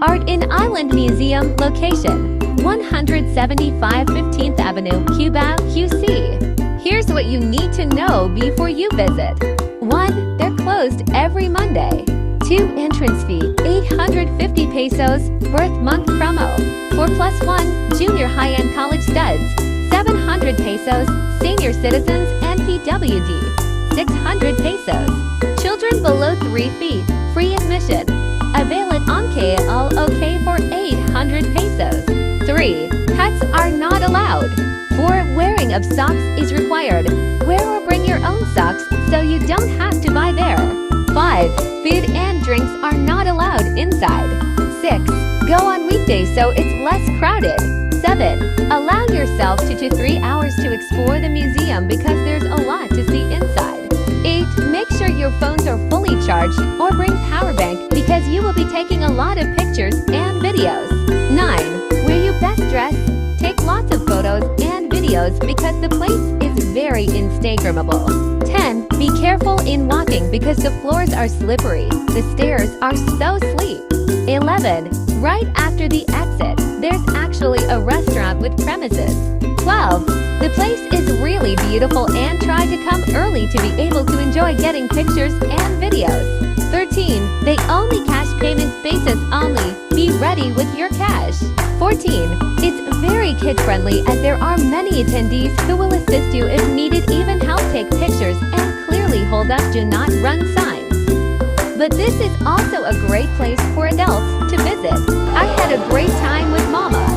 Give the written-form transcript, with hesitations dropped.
Art in Island Museum location 175 15th Avenue, Cuba, QC. Here's what you need to know before you visit. 1. They're closed every Monday. 2. Entrance fee 850 pesos, birth month promo. 4+1 junior high-end college studs 700 pesos, senior citizens and PWD 600 pesos. Children below 3 feet, free admission. Avail it on KLOK for 800 pesos. 3. Pets are not allowed. 4. Wearing of socks is required. Wear or bring your own socks so you don't have to buy there. 5. Food and drinks are not allowed inside. 6. Go on weekdays so it's less crowded. 7. Allow yourself 2 to 3 hours to explore the museum because there's a lot to see inside. 8. Make sure your phones are fully charged or bring power bank because you will be taking a lot of pictures and videos. 9. Wear your best dress. Take lots of photos and videos because the place is very Instagrammable. 10. Be careful in walking because the floors are slippery. The stairs are so steep. 11. Right after the exit, there's actually a restaurant with premises. 12. The place is really beautiful and try to come early to be able to enjoy getting pictures and videos. 13. They only cash payment basis only. Be ready with your cash. 14. It's very kid-friendly as there are many attendees who will assist you if needed, even help take pictures and clearly hold up do not run signs. But this is also a great place for adults to visit. I had a great time with Mama.